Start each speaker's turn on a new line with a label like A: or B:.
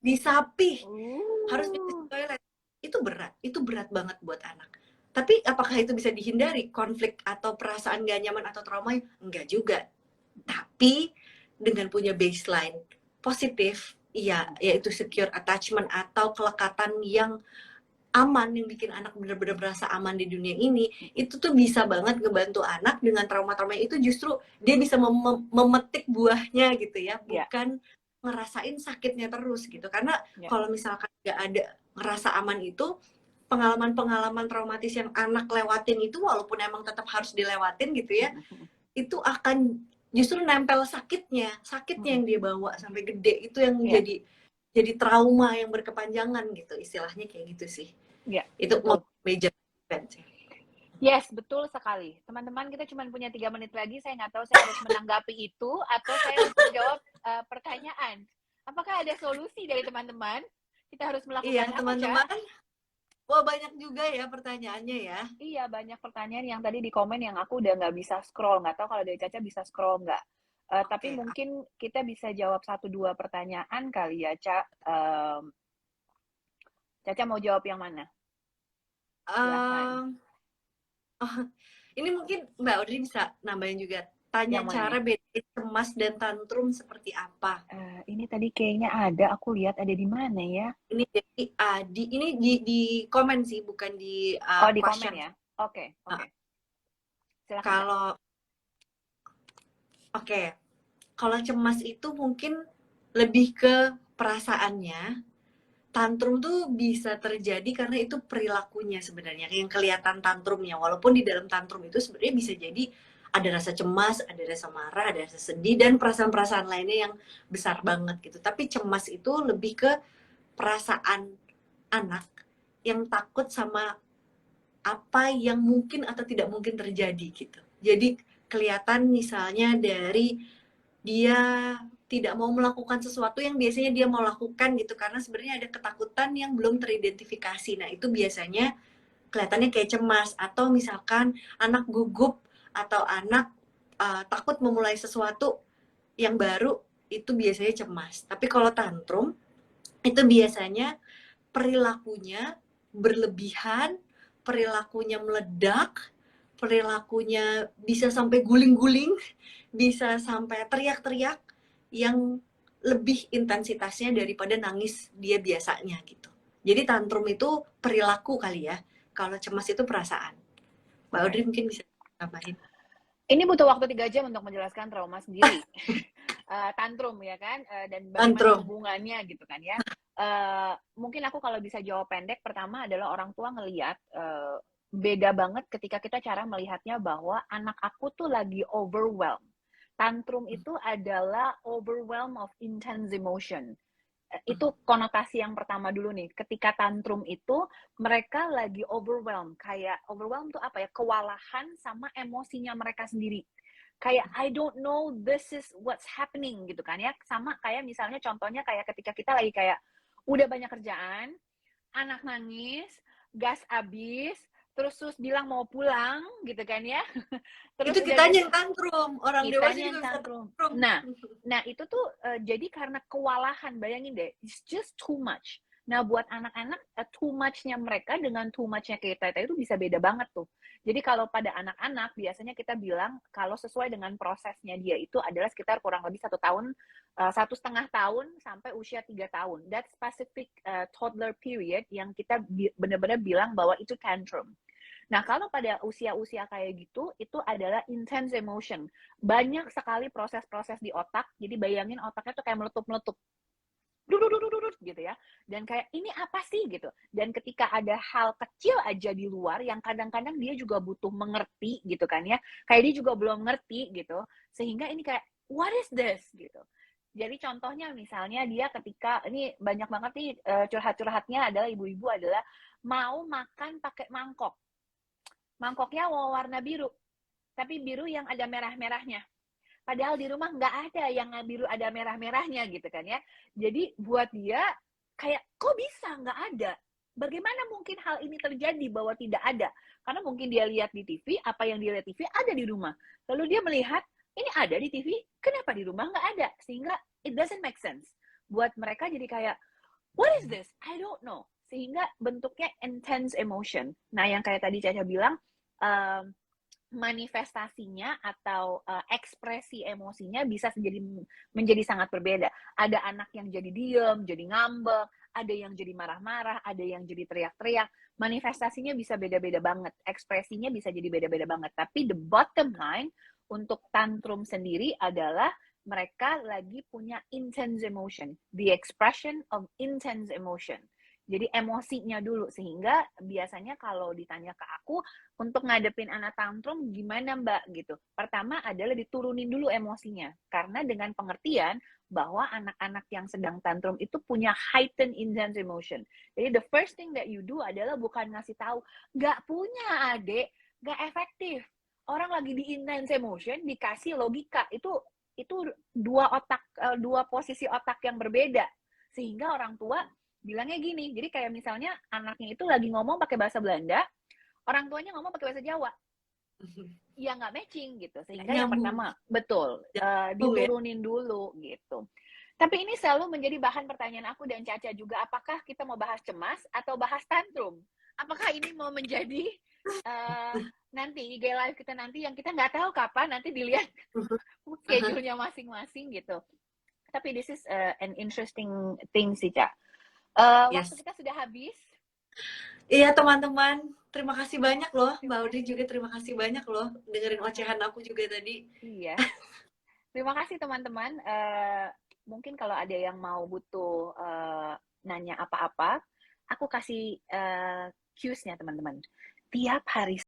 A: disapih, harus nyuci toilet. Itu berat banget buat anak. Tapi apakah itu bisa dihindari konflik atau perasaan gak nyaman atau trauma? Enggak juga. Tapi dengan punya baseline positif, iya, yaitu secure attachment atau kelekatan yang aman, yang bikin anak benar-benar merasa aman di dunia ini, itu tuh bisa banget ngebantu anak dengan trauma-trauma itu, justru dia bisa memetik buahnya gitu ya, bukan ngerasain sakitnya terus gitu. Karena kalau misalkan nggak ada ngerasa aman itu, pengalaman-pengalaman traumatis yang anak lewatin itu, walaupun emang tetap harus dilewatin gitu ya, itu akan justru nempel sakitnya yang dia bawa sampai gede, itu yang jadi trauma yang berkepanjangan gitu, istilahnya kayak gitu sih. Itu major event sih.
B: Yes, betul sekali. Teman-teman, kita cuma punya 3 menit lagi. Saya nggak tahu saya harus menanggapi itu atau saya harus menjawab pertanyaan. Apakah ada solusi dari teman-teman? Kita harus melakukan apa,
A: teman-teman? Wah, banyak juga ya pertanyaannya ya.
B: Iya, banyak pertanyaan yang tadi di komen yang aku udah nggak bisa scroll. Nggak tahu kalau dari Caca bisa scroll nggak. Tapi mungkin kita bisa jawab 1-2 pertanyaan kali ya, Ca. Caca mau jawab yang mana? Silakan.
A: Ini mungkin Mbak Audrey bisa nambahin juga. Tanya cara bedain cemas dan tantrum seperti apa.
B: Ini tadi kayaknya ada, aku lihat ada di mana ya?
A: Ini dari Adi, ini di komen sih, bukan di
B: di komen ya? Oke. Silakan.
A: Kalau cemas itu mungkin lebih ke perasaannya. Tantrum tuh bisa terjadi karena itu perilakunya sebenarnya, yang kelihatan tantrumnya. Walaupun di dalam tantrum itu sebenarnya bisa jadi ada rasa cemas, ada rasa marah, ada rasa sedih, dan perasaan-perasaan lainnya yang besar banget gitu. Tapi cemas itu lebih ke perasaan anak yang takut sama apa yang mungkin atau tidak mungkin terjadi gitu. Jadi kelihatan misalnya dari dia tidak mau melakukan sesuatu yang biasanya dia mau lakukan gitu, karena sebenarnya ada ketakutan yang belum teridentifikasi. Nah, itu biasanya kelihatannya kayak cemas. Atau misalkan anak gugup atau anak takut memulai sesuatu yang baru, itu biasanya cemas. Tapi kalau tantrum itu biasanya perilakunya berlebihan, perilakunya meledak, perilakunya bisa sampai guling-guling, bisa sampai teriak-teriak, yang lebih intensitasnya daripada nangis dia biasanya gitu. Jadi tantrum itu perilaku kali ya, kalau cemas itu perasaan. Mbak Audrey mungkin bisa tambahin.
B: Ini butuh waktu 3 jam untuk menjelaskan trauma sendiri. Tantrum ya kan, dan bagaimana hubungannya gitu kan ya. Mungkin aku kalau bisa jawab pendek, pertama adalah orang tua ngelihat beda banget ketika kita cara melihatnya bahwa anak aku tuh lagi overwhelmed. Tantrum itu adalah overwhelm of intense emotion. Itu konotasi yang pertama dulu nih. Ketika tantrum itu mereka lagi overwhelmed. Kayak overwhelmed tuh apa ya? Kewalahan sama emosinya mereka sendiri. Kayak I don't know this is what's happening gitu kan ya. Sama kayak misalnya contohnya kayak ketika kita lagi kayak udah banyak kerjaan, anak nangis, gas habis, terus bilang mau pulang gitu kan ya.
A: Terus itu kitanya yang tantrum, orang dewasa juga bisa tantrum.
B: Nah itu tuh jadi karena kewalahan, bayangin deh, it's just too much. Nah buat anak-anak too much-nya mereka dengan too much-nya kita itu bisa beda banget tuh. Jadi kalau pada anak-anak biasanya kita bilang kalau sesuai dengan prosesnya dia itu adalah sekitar kurang lebih 1 tahun, 1,5 tahun sampai usia 3 tahun. That specific toddler period yang kita benar-benar bilang bahwa itu tantrum. Nah, kalau pada usia-usia kayak gitu, itu adalah intense emotion. Banyak sekali proses-proses di otak, jadi bayangin otaknya tuh kayak meletup-meletup. Gitu ya. Dan kayak, ini apa sih gitu. Dan ketika ada hal kecil aja di luar, yang kadang-kadang dia juga butuh mengerti gitu kan ya. Kayak dia juga belum ngerti gitu. Sehingga ini kayak, what is this? Gitu. Jadi contohnya misalnya dia ketika, ini banyak banget nih curhat-curhatnya adalah ibu-ibu adalah mau makan pakai mangkok. Mangkoknya warna biru, tapi biru yang ada merah-merahnya. Padahal di rumah nggak ada yang biru ada merah-merahnya gitu kan ya. Jadi buat dia kayak kok bisa nggak ada? Bagaimana mungkin hal ini terjadi bahwa tidak ada? Karena mungkin dia lihat di TV, apa yang dia lihat di TV ada di rumah. Lalu dia melihat ini ada di TV, kenapa di rumah nggak ada? Sehingga it doesn't make sense. Buat mereka jadi kayak what is this? I don't know. Sehingga bentuknya intense emotion. Nah, yang kayak tadi Caca bilang, manifestasinya atau ekspresi emosinya bisa menjadi sangat berbeda. Ada anak yang jadi diem, jadi ngambek, ada yang jadi marah-marah, ada yang jadi teriak-teriak. Manifestasinya bisa beda-beda banget, ekspresinya bisa jadi beda-beda banget. Tapi the bottom line untuk tantrum sendiri adalah mereka lagi punya intense emotion, the expression of intense emotion. Jadi emosinya dulu, sehingga biasanya kalau ditanya ke aku, untuk ngadepin anak tantrum gimana Mbak gitu. Pertama adalah diturunin dulu emosinya. Karena dengan pengertian bahwa anak-anak yang sedang tantrum itu punya heightened intense emotion. Jadi the first thing that you do adalah bukan ngasih tahu, nggak punya adik, nggak efektif. Orang lagi di intense emotion, dikasih logika. Itu dua posisi otak yang berbeda. Sehingga orang tua bilangnya gini, jadi kayak misalnya anaknya itu lagi ngomong pakai bahasa Belanda, orang tuanya ngomong pakai bahasa Jawa, ya nggak matching gitu. Sehingga yang pertama, betul, diturunin dulu gitu. Tapi ini selalu menjadi bahan pertanyaan aku dan Caca juga, apakah kita mau bahas cemas atau bahas tantrum? Apakah ini mau menjadi nanti IG live kita nanti yang kita nggak tahu kapan, nanti dilihat schedule-nya masing-masing gitu. Tapi this is an interesting thing sih, Cak. Waktu kita sudah habis.
A: Iya teman-teman, terima kasih banyak loh Mbak Audrey, juga terima kasih banyak loh dengerin ocehan aku juga tadi.
B: Iya. Terima kasih teman-teman. Mungkin kalau ada yang mau butuh nanya apa-apa, aku kasih cues-nya teman-teman. Tiap hari